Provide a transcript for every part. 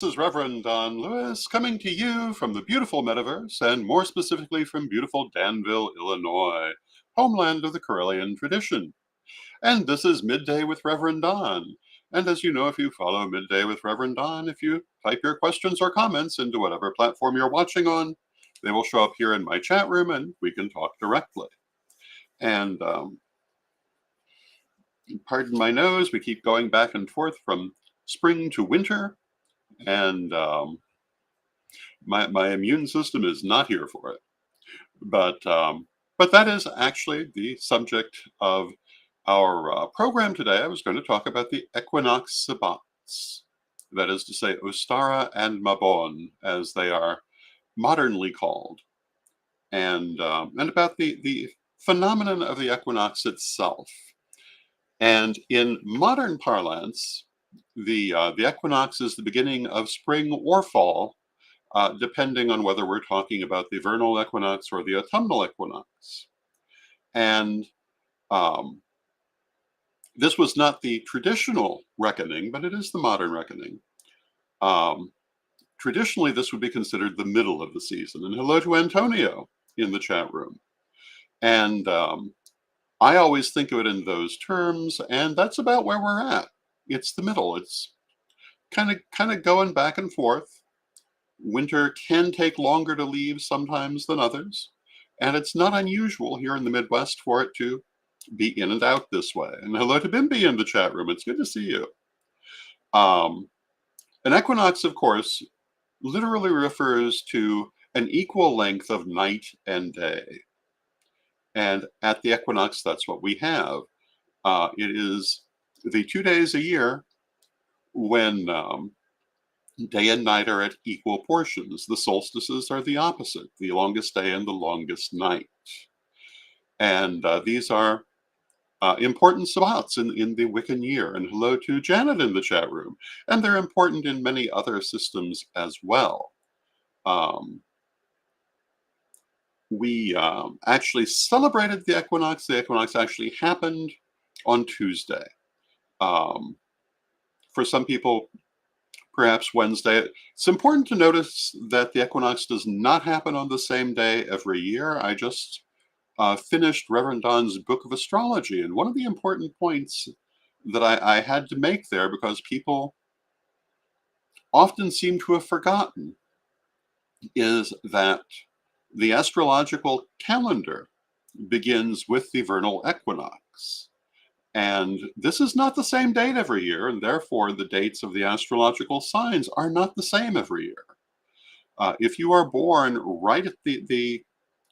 This is Reverend Don Lewis coming to you from the beautiful metaverse, and more specifically from beautiful Danville, Illinois, homeland of the Corellian tradition. And this is Midday with Reverend Don. And as you know, if you follow Midday with Reverend Don, if you type your questions or comments into whatever platform you're watching on, they will show up here in my chat room and we can talk directly. And pardon my nose, we keep going back and forth from spring to winter, and my immune system is not here for it. But that is actually the subject of our program today. I was going to talk about the Equinox Sabbats, that is to say, Ostara and Mabon, as they are modernly called, and about the phenomenon of the equinox itself. And in modern parlance, the equinox is the beginning of spring or fall, depending on whether we're talking about the vernal equinox or the autumnal equinox. And um, this was not the traditional reckoning, but it is the modern reckoning. Um, Traditionally, this would be considered the middle of the season. And hello to Antonio in the chat room. And I always think of it in those terms, and that's about where we're at. It's the middle. It's kind of going back and forth. Winter can take longer to leave sometimes than others, and it's not unusual here in the Midwest for it to be in and out this way. And hello to Bimby in the chat room. It's good to see you. Um, an equinox, of course, literally refers to an equal length of night and day. And at the equinox, that's what we have. It is the 2 days a year when day and night are at equal portions. The solstices are the opposite, the longest day and the longest night. And these are important sabbats in the Wiccan year. And hello to Janet in the chat room. And they're important in many other systems as well. We actually celebrated the equinox. The equinox actually happened on Tuesday. For some people, perhaps Wednesday. It's important to notice that the equinox does not happen on the same day every year. I just finished Reverend Don's Book of Astrology, and one of the important points that I had to make there, because people often seem to have forgotten, is that the astrological calendar begins with the vernal equinox. And this is not the same date every year, and therefore the dates of the astrological signs are not the same every year. If you are born right at the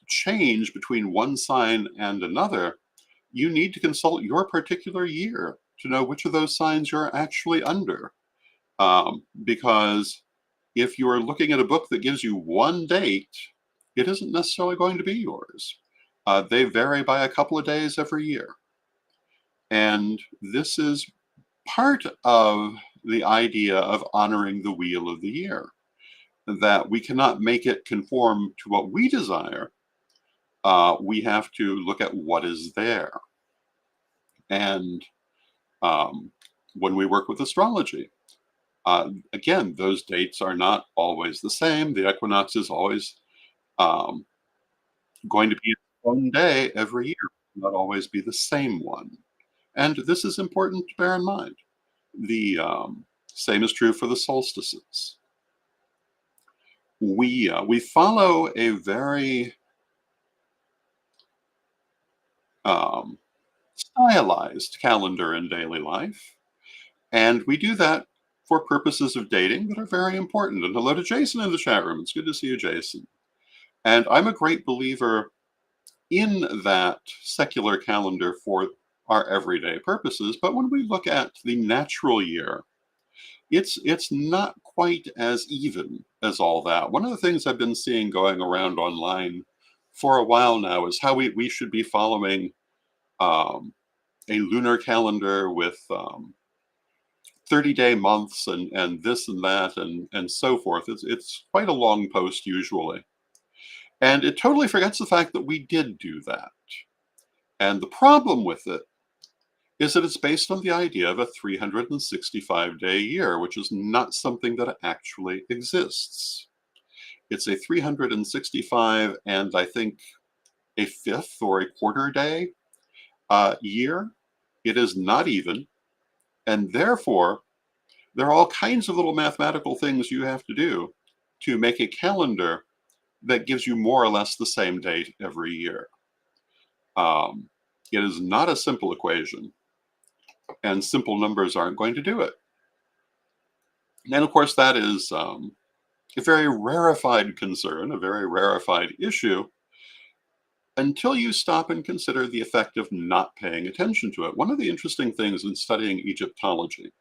change between one sign and another, you need to consult your particular year to know which of those signs you're actually under. Because if you are looking at a book that gives you one date, it isn't necessarily going to be yours. They vary by a couple of days every year. And this is part of the idea of honoring the wheel of the year, that we cannot make it conform to what we desire. We have to look at what is there. And when we work with astrology, again, those dates are not always the same. The equinox is always going to be its own day every year, not always be the same one. And this is important to bear in mind. The same is true for the solstices. We follow a very stylized calendar in daily life, and we do that for purposes of dating that are very important. And hello to Jason in the chat room. It's good to see you, Jason. And I'm a great believer in that secular calendar for our everyday purposes. But when we look at the natural year, it's not quite as even as all that. One of the things I've been seeing going around online for a while now is how we should be following a lunar calendar with 30-day months and this and that and so forth. It's quite a long post usually. And it totally forgets the fact that we did do that. And the problem with it is that it's based on the idea of a 365-day year, which is not something that actually exists. It's a 365 and I think a fifth or a quarter day year. It is not even, and therefore there are all kinds of little mathematical things you have to do to make a calendar that gives you more or less the same date every year. Um, it is not a simple equation, and simple numbers aren't going to do it. And of course, that is a very rarefied concern, a very rarefied issue, until you stop and consider the effect of not paying attention to it. One of the interesting things in studying Egyptology,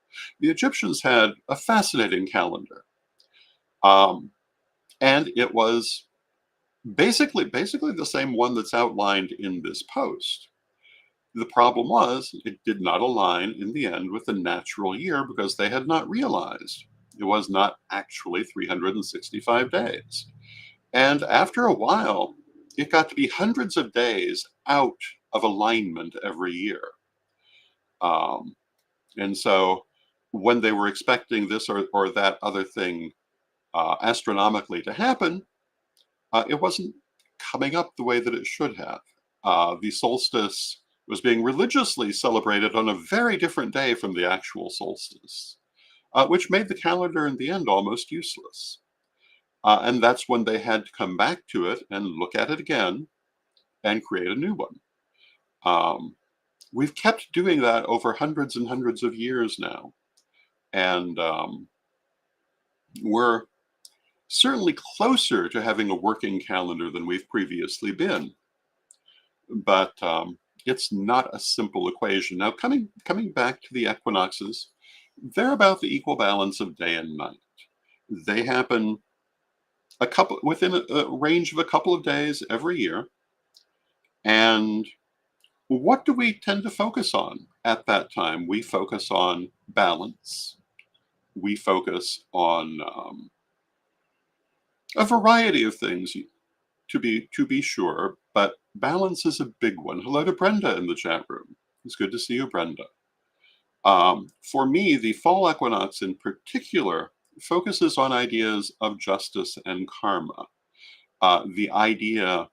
the Egyptians had a fascinating calendar. Um, and it was basically the same one that's outlined in this post. The problem was it did not align in the end with the natural year because they had not realized it was not actually 365 days. And after a while, it got to be hundreds of days out of alignment every year. Um, and so when they were expecting this or that other thing astronomically to happen, it wasn't coming up the way that it should have. The solstice was being religiously celebrated on a very different day from the actual solstice, which made the calendar in the end almost useless. And that's when they had to come back to it and look at it again and create a new one. Um, we've kept doing that over hundreds and hundreds of years now. And we're certainly closer to having a working calendar than we've previously been. But it's not a simple equation. Now, coming back to the equinoxes, they're about the equal balance of day and night. They happen within a range of a couple of days every year. And what do we tend to focus on at that time? We focus on balance. We focus on a variety of things, to be sure, but balance is a big one. Hello to Brenda in the chat room. It's good to see you, Brenda. For me, the fall equinox in particular focuses on ideas of justice and karma. The idea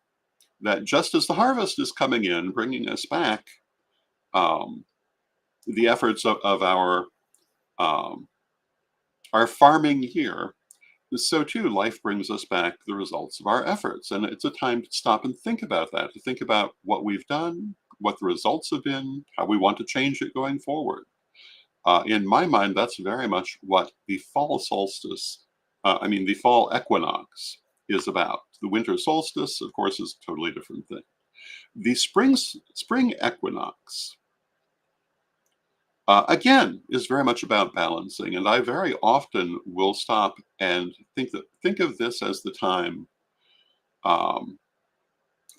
that just as the harvest is coming in, bringing us back um, the efforts of um, our farming year, so too life brings us back the results of our efforts. And it's a time to stop and think about that, to think about what we've done, what the results have been, how we want to change it going forward. In my mind, that's very much what the fall solstice, the fall equinox is about. The winter solstice, of course, is a totally different thing. The spring equinox, again, is very much about balancing, and I very often will stop and think of this as the time um,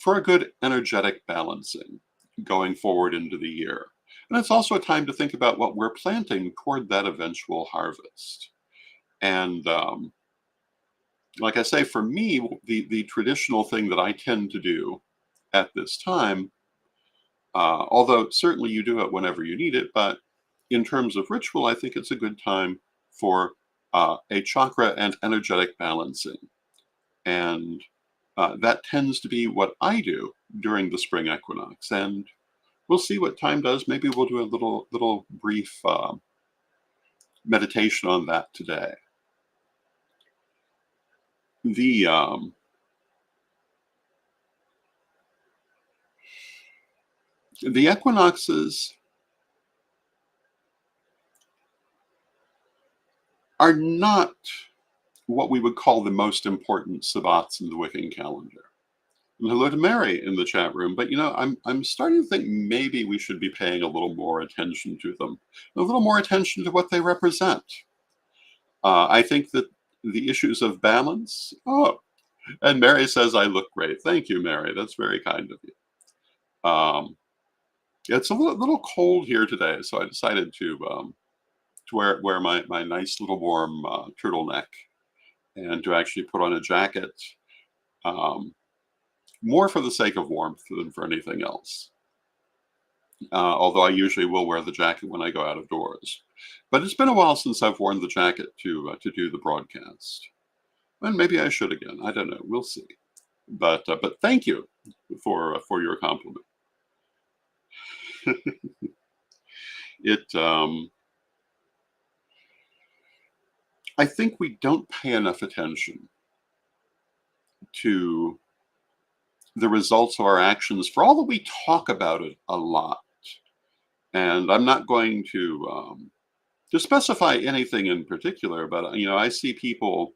for a good energetic balancing going forward into the year. And it's also a time to think about what we're planting toward that eventual harvest. And like I say, for me, the traditional thing that I tend to do at this time, although certainly you do it whenever you need it, but in terms of ritual, I think it's a good time for a chakra and energetic balancing. And that tends to be what I do during the spring equinox. And we'll see what time does. Maybe we'll do a little brief meditation on that today. The the equinoxes are not what we would call the most important sabbats in the Wiccan calendar. And hello to Mary in the chat room. But I'm starting to think maybe we should be paying a little more attention to them, a little more attention to what they represent. I think that the issues of balance. Oh, and Mary says I look great. Thank you, Mary. That's very kind of you. It's a little cold here today, so I decided to wear my nice little warm turtleneck and to actually put on a jacket. More for the sake of warmth than for anything else. although I usually will wear the jacket when I go out of doors. But it's been a while since I've worn the jacket to do the broadcast. And maybe I should again. I don't know. We'll see. But thank you for your compliment. It I think we don't pay enough attention to the results of our actions for all that we talk about it a lot. And I'm not going to specify anything in particular, but I see people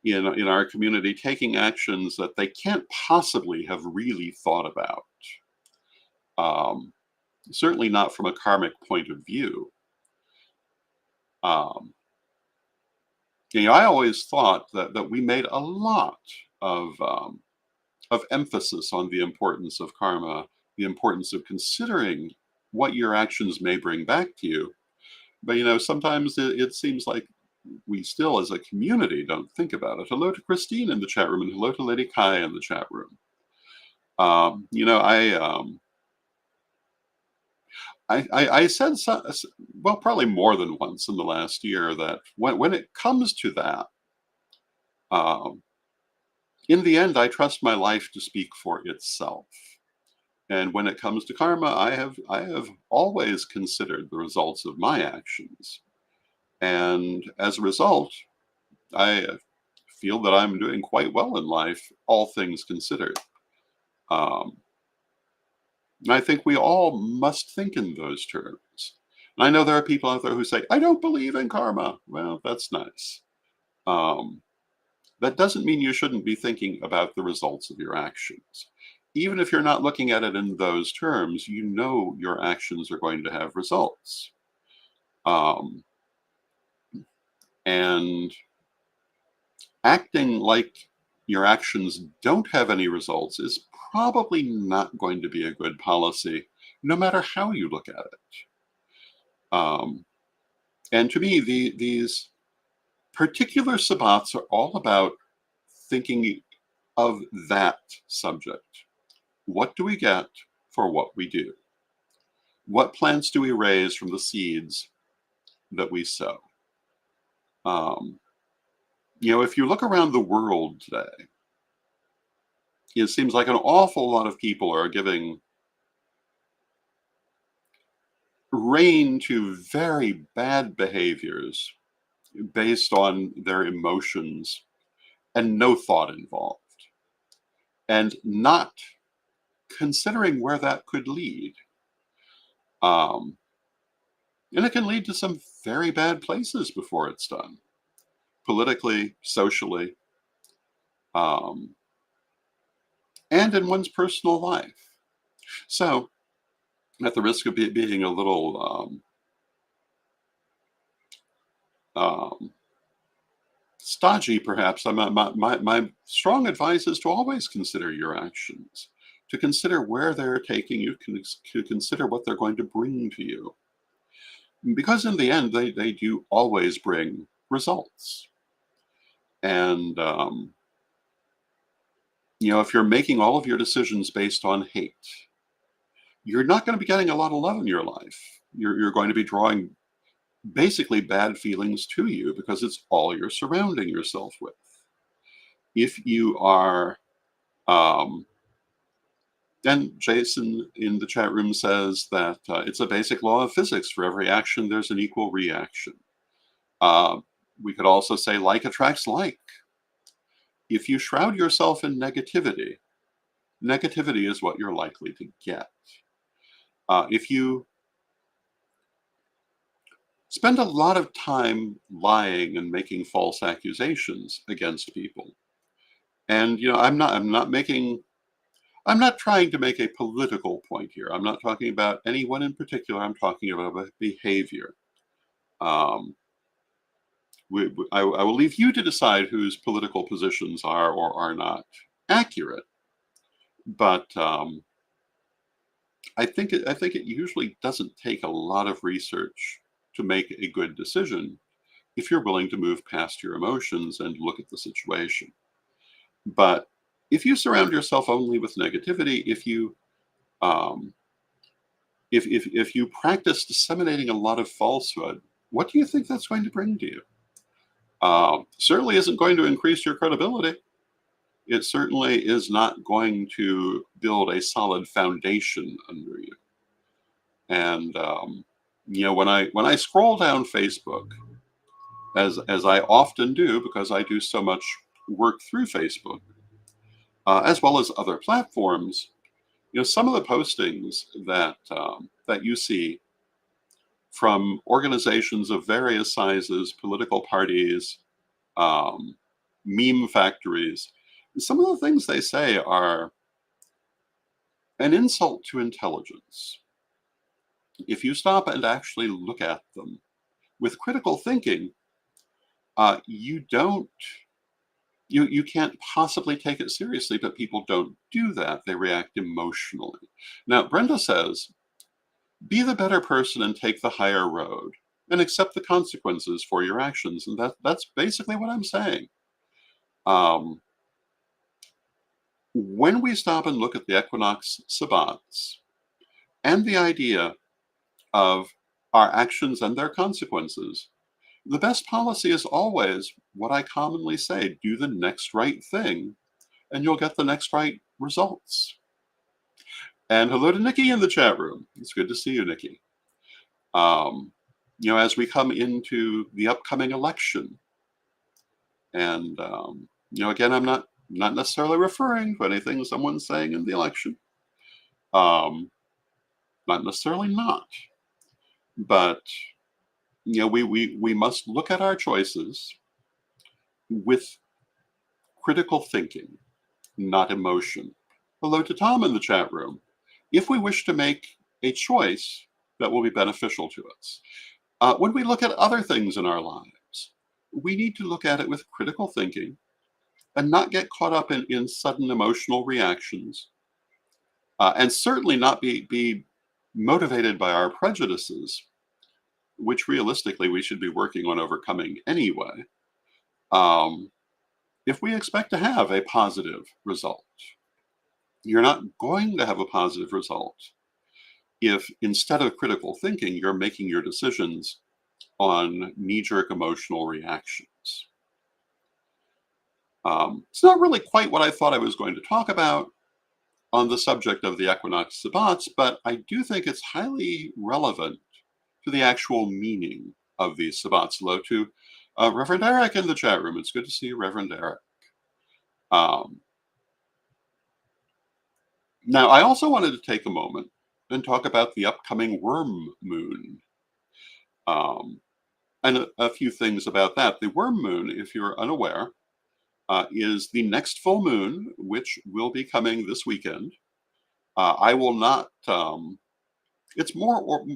in our community taking actions that they can't possibly have really thought about. Um, Certainly not from a karmic point of view. Um, I always thought that we made a lot of emphasis on the importance of karma, the importance of considering what your actions may bring back to you. But sometimes it seems like we still, as a community, don't think about it. Hello to Christine in the chat room, and hello to Lady Kai in the chat room. I said well, probably more than once in the last year, that when it comes to that, um, in the end, I trust my life to speak for itself. And when it comes to karma, I have always considered the results of my actions, and as a result, I feel that I'm doing quite well in life, all things considered. Um, and I think we all must think in those terms. And I know there are people out there who say, "I don't believe in karma." Well, that's nice. Um, that doesn't mean you shouldn't be thinking about the results of your actions. Even if you're not looking at it in those terms, your actions are going to have results. Um, and acting like your actions don't have any results is probably not going to be a good policy, no matter how you look at it. Um, and to me, these particular sabbats are all about thinking of that subject. What do we get for what we do? What plants do we raise from the seeds that we sow? Um, if you look around the world today, it seems like an awful lot of people are giving rein to very bad behaviors based on their emotions and no thought involved, and not considering where that could lead. Um, and it can lead to some very bad places before it's done, politically, socially, um, and in one's personal life. So, at the risk of being a little um, stodgy, perhaps, my strong advice is to always consider your actions, to consider where they're taking you, to consider what they're going to bring to you. Because in the end, they do always bring results. And, if you're making all of your decisions based on hate, you're not going to be getting a lot of love in your life. You're going to be drawing basically bad feelings to you because it's all you're surrounding yourself with. If you are, um, and Jason in the chat room says that it's a basic law of physics. For every action, there's an equal reaction. Uh, we could also say like attracts like. If you shroud yourself in negativity, negativity is what you're likely to get. If you spend a lot of time lying and making false accusations against people, and I'm not trying to make a political point here. I'm not talking about anyone in particular. I'm talking about behavior. Um, I will leave you to decide whose political positions are or are not accurate. But I think it usually doesn't take a lot of research to make a good decision if you're willing to move past your emotions and look at the situation. But if you surround yourself only with negativity, if you um, if you practice disseminating a lot of falsehood, what do you think that's going to bring to you? Certainly isn't going to increase your credibility. It certainly is not going to build a solid foundation under you. And when I scroll down Facebook, as I often do because I do so much work through Facebook, as well as other platforms, some of the postings that you see from organizations of various sizes, political parties, um, meme factories, some of the things they say are an insult to intelligence. If you stop and actually look at them with critical thinking, you don't you can't possibly take it seriously, but people don't do that. They react emotionally. Now, Brenda says, be the better person and take the higher road and accept the consequences for your actions. And that's basically what I'm saying. Um, when we stop and look at the Equinox Sabbats and the idea of our actions and their consequences, the best policy is always what I commonly say: do the next right thing, and you'll get the next right results. And hello to Nikki in the chat room. It's good to see you, Nikki. As we come into the upcoming election, and again, I'm not necessarily referring to anything someone's saying in the election. Not necessarily not, but we must look at our choices with critical thinking, not emotion. Hello to Tom in the chat room. If we wish to make a choice that will be beneficial to us, when we look at other things in our lives, we need to look at it with critical thinking and not get caught up in sudden emotional reactions, and certainly not be motivated by our prejudices, which realistically we should be working on overcoming anyway, if we expect to have a positive result. You're not going to have a positive result if instead of critical thinking, you're making your decisions on knee-jerk emotional reactions. It's not really quite what I thought I was going to talk about on the subject of the Equinox Sabbats, but I do think it's highly relevant to the actual meaning of these Sabbats. Hello to Reverend Eric in the chat room. It's good to see you, Reverend Eric. Now, I also wanted to take a moment and talk about the upcoming worm moon. And a few things about that. The worm moon, if you're unaware, is the next full moon, which will be coming this weekend. I will not. It's more or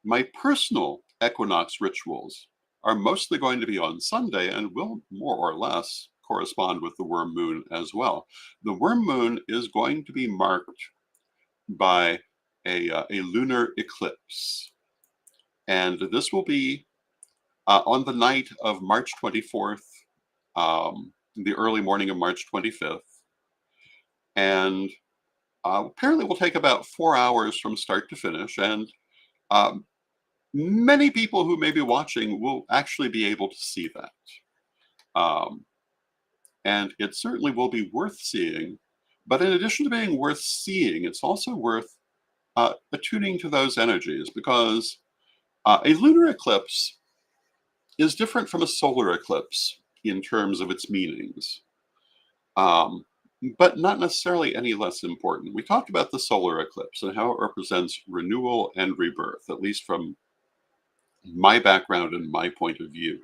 my personal equinox rituals are mostly going to be on Sunday and will more or less correspond with the worm moon as well. The worm moon is going to be marked by a lunar eclipse, and this will be on the night of March 24th, the early morning of March 25th, and apparently will take about 4 hours from start to finish, and many people who may be watching will actually be able to see that. And it certainly will be worth seeing, but in addition to being worth seeing, it's also worth attuning to those energies, because a lunar eclipse is different from a solar eclipse in terms of its meanings, but not necessarily any less important. We talked about the solar eclipse and how it represents renewal and rebirth, at least from my background and my point of view.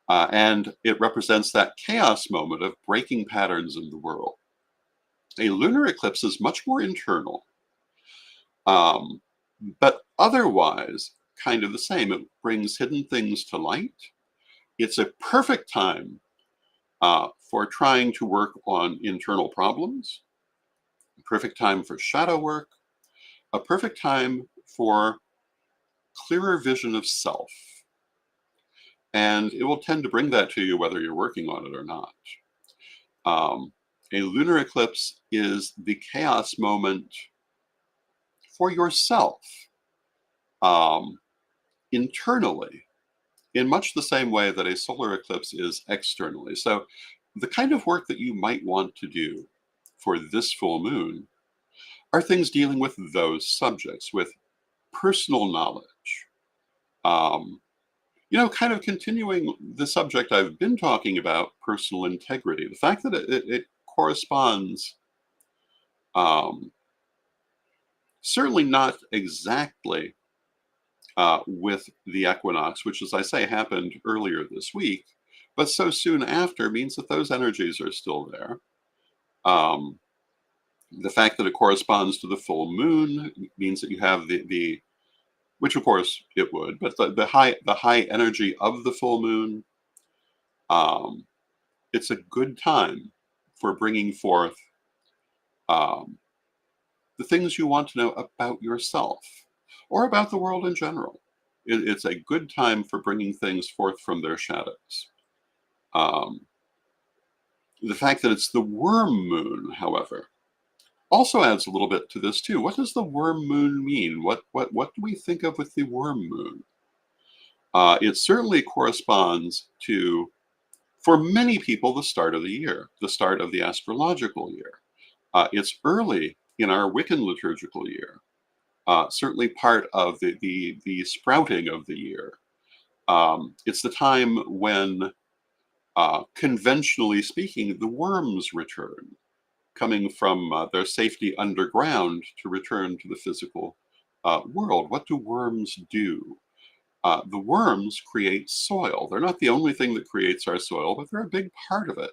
And it represents that chaos moment of breaking patterns in the world. A lunar eclipse is much more internal, but otherwise kind of the same. It brings hidden things to light. It's a perfect time for trying to work on internal problems, a perfect time for shadow work, a perfect time for clearer vision of self. And it will tend to bring that to you whether you're working on it or not. A lunar eclipse is the chaos moment for yourself, um, internally, in much the same way that a solar eclipse is externally. So the kind of work that you might want to do for this full moon are things dealing with those subjects, with personal knowledge. Um, kind of continuing the subject I've been talking about, personal integrity. The fact that it corresponds, um, certainly not exactly with the equinox, which, as I say, happened earlier this week, but so soon after means that those energies are still there. Um, the fact that it corresponds to the full moon means that you have the which of course it would, but the high energy of the full moon. Um, it's a good time for bringing forth um, the things you want to know about yourself or about the world in general. It's a good time for bringing things forth from their shadows. Um, the fact that it's the worm moon, however, also adds a little bit to this too. What does the worm moon mean? What do we think of with the worm moon? It certainly corresponds to, for many people, the start of the year, the start of the astrological year. It's early in our Wiccan liturgical year, certainly part of the sprouting of the year. It's the time when, conventionally speaking, the worms return, coming from their safety underground to return to the physical world. What do worms do? The worms create soil. They're not the only thing that creates our soil, but they're a big part of it.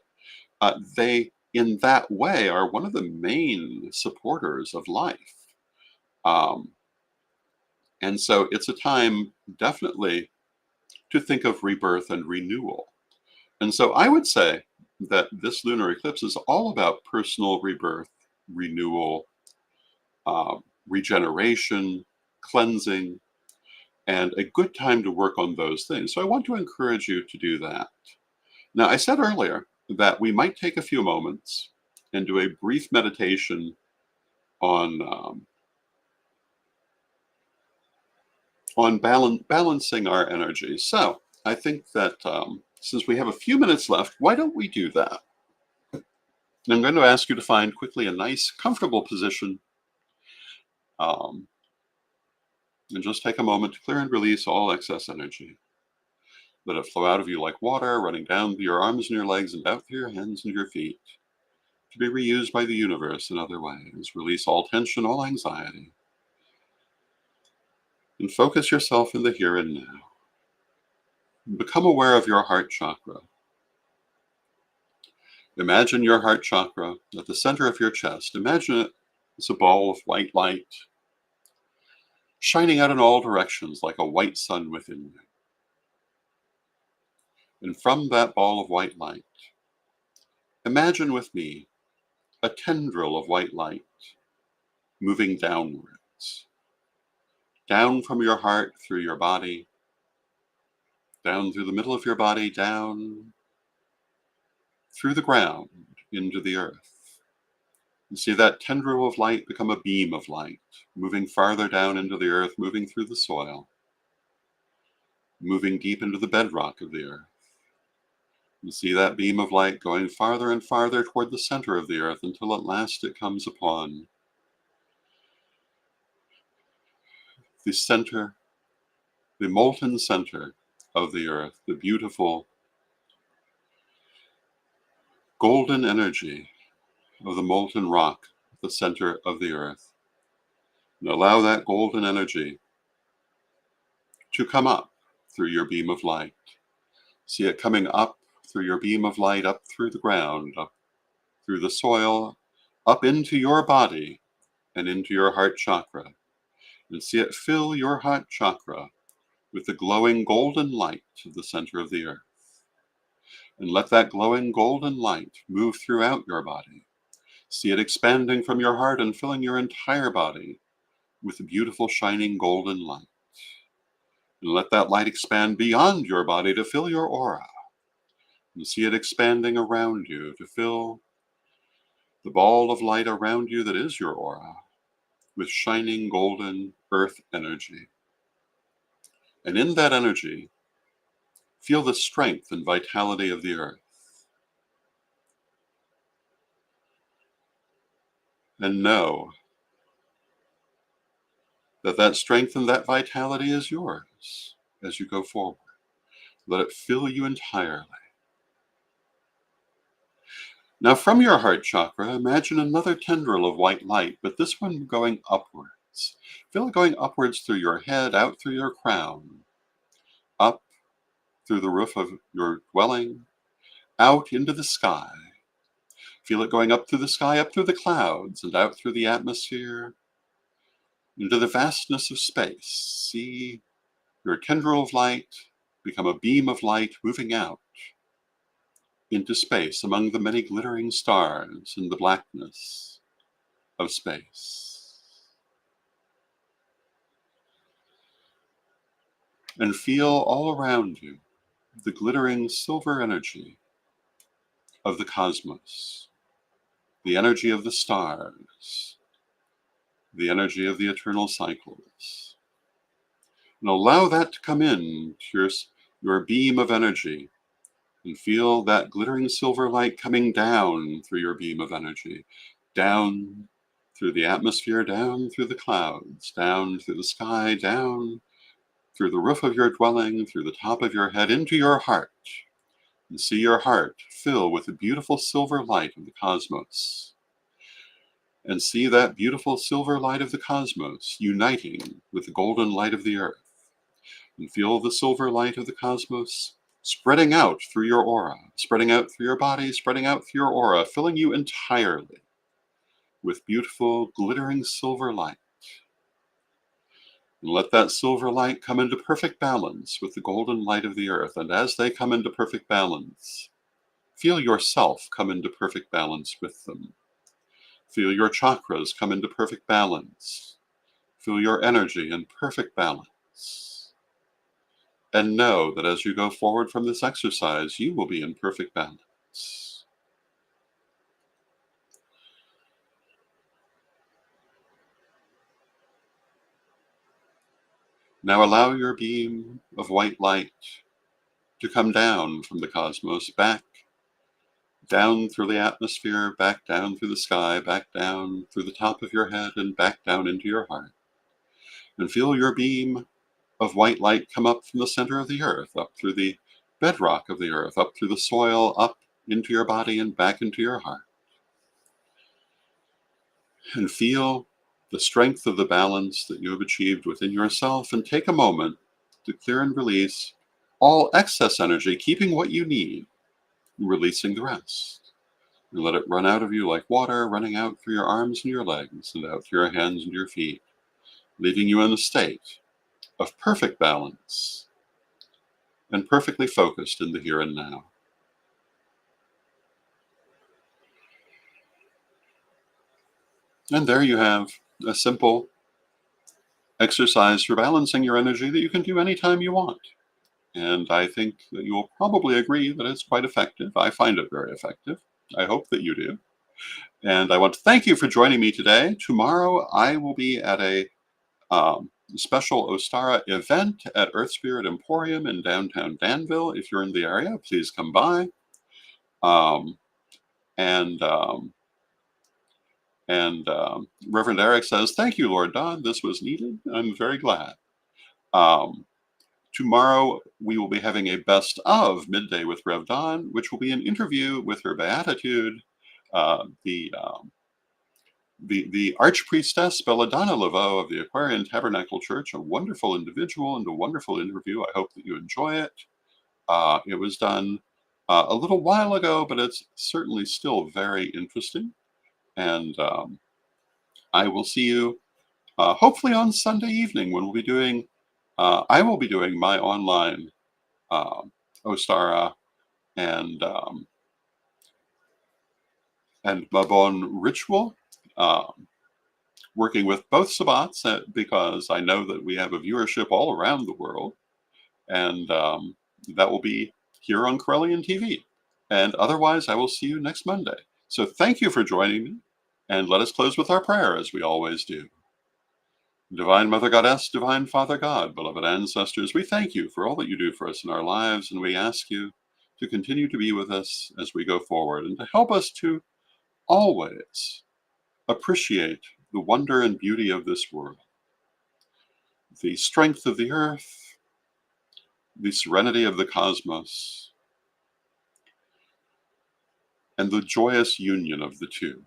They, in that way, are one of the main supporters of life. Um, and so it's a time definitely to think of rebirth and renewal. And so I would say that this lunar eclipse is all about personal rebirth, renewal, regeneration, cleansing, and a good time to work on those things. So I want to encourage you to do that. Now, I said earlier that we might take a few moments and do a brief meditation on balancing our energy. So I think that since we have a few minutes left, why don't we do that? And I'm going to ask you to find quickly a nice, comfortable position, um, and just take a moment to clear and release all excess energy. Let it flow out of you like water, running down your arms and your legs and out through your hands and your feet, to be reused by the universe in other ways. Release all tension, all anxiety, and focus yourself in the here and now. Become aware of your heart chakra. Imagine your heart chakra at the center of your chest. Imagine it as a ball of white light, shining out in all directions like a white sun within you. And from that ball of white light, imagine with me a tendril of white light moving downwards, down from your heart through your body, down through the middle of your body, down through the ground into the earth. You see that tendril of light become a beam of light, moving farther down into the earth, moving through the soil, moving deep into the bedrock of the earth. You see that beam of light going farther and farther toward the center of the earth until at last it comes upon the center, the molten center of the earth, the beautiful golden energy of the molten rock at the center of the earth. And allow that golden energy to come up through your beam of light. See it coming up through your beam of light, up through the ground, up through the soil, up into your body and into your heart chakra. And see it fill your heart chakra with the glowing golden light of the center of the earth. And let that glowing golden light move throughout your body. See it expanding from your heart and filling your entire body with the beautiful shining golden light. And let that light expand beyond your body to fill your aura. And see it expanding around you to fill the ball of light around you that is your aura. with shining golden earth energy. And in that energy, feel the strength and vitality of the earth. And know that that strength and that vitality is yours as you go forward. Let it fill you entirely. Now, from your heart chakra, imagine another tendril of white light, but this one going upwards. Feel it going upwards through your head, out through your crown, up through the roof of your dwelling, out into the sky. Feel it going up through the sky, up through the clouds, and out through the atmosphere, into the vastness of space. See your tendril of light become a beam of light moving out into space among the many glittering stars in the blackness of space. And feel all around you the glittering silver energy of the cosmos, the energy of the stars, the energy of the eternal cycles. And allow that to come in to your beam of energy, and feel that glittering silver light coming down through your beam of energy, down through the atmosphere, down through the clouds, down through the sky, down through the roof of your dwelling, through the top of your head, into your heart. And see your heart fill with the beautiful silver light of the cosmos. And see that beautiful silver light of the cosmos uniting with the golden light of the earth. And feel the silver light of the cosmos spreading out through your aura, spreading out through your body, spreading out through your aura, filling you entirely with beautiful, glittering silver light. And let that silver light come into perfect balance with the golden light of the earth. And as they come into perfect balance, feel yourself come into perfect balance with them. Feel your chakras come into perfect balance. Feel your energy in perfect balance. And know that as you go forward from this exercise, you will be in perfect balance. Now allow your beam of white light to come down from the cosmos, back down through the atmosphere, back down through the sky, back down through the top of your head, and back down into your heart. And feel your beam of white light come up from the center of the earth, up through the bedrock of the earth, up through the soil, up into your body and back into your heart. And feel the strength of the balance that you have achieved within yourself, and take a moment to clear and release all excess energy, keeping what you need, and releasing the rest. And let it run out of you like water, running out through your arms and your legs, and out through your hands and your feet, leaving you in a state of perfect balance and perfectly focused in the here and now. And there you have a simple exercise for balancing your energy that you can do anytime you want. And I think that you will probably agree that it's quite effective. I find it very effective. I hope that you do. And I want to thank you for joining me today. Tomorrow I will be at a special Ostara event at Earth Spirit Emporium in downtown Danville. If you're in the area, please come by. Um, and Reverend Eric says, "Thank you, Lord Don. This was needed. I'm very glad." Um, Tomorrow, we will be having a best of Midday with Rev Don, which will be an interview with her Beatitude, uh, the, um, the Archpriestess Belladonna Laveau of the Aquarian Tabernacle Church, a wonderful individual and a wonderful interview. I hope that you enjoy it. It was done a little while ago, but it's certainly still very interesting. And I will see you hopefully on Sunday evening when we'll be doing, I will be doing my online Ostara and Mabon ritual, working with both Sabbats because I know that we have a viewership all around the world, and that will be here on Corellian TV. And otherwise, I will see you next Monday. So thank you for joining me, and let us close with our prayer as we always do. Divine Mother Goddess, Divine Father God, beloved ancestors, we thank you for all that you do for us in our lives, and we ask you to continue to be with us as we go forward and to help us to always appreciate the wonder and beauty of this world, the strength of the earth, the serenity of the cosmos, and the joyous union of the two.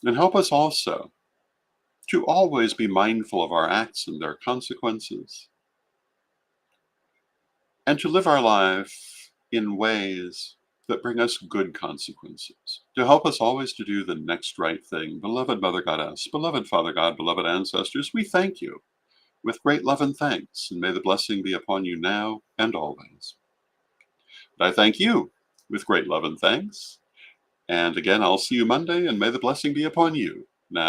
And help us also to always be mindful of our acts and their consequences, and to live our life in ways that bring us good consequences, to help us always to do the next right thing. Beloved Mother Goddess, beloved Father God, beloved ancestors, we thank you with great love and thanks, and may the blessing be upon you now and always. And I thank you with great love and thanks, and again, I'll see you Monday, and may the blessing be upon you now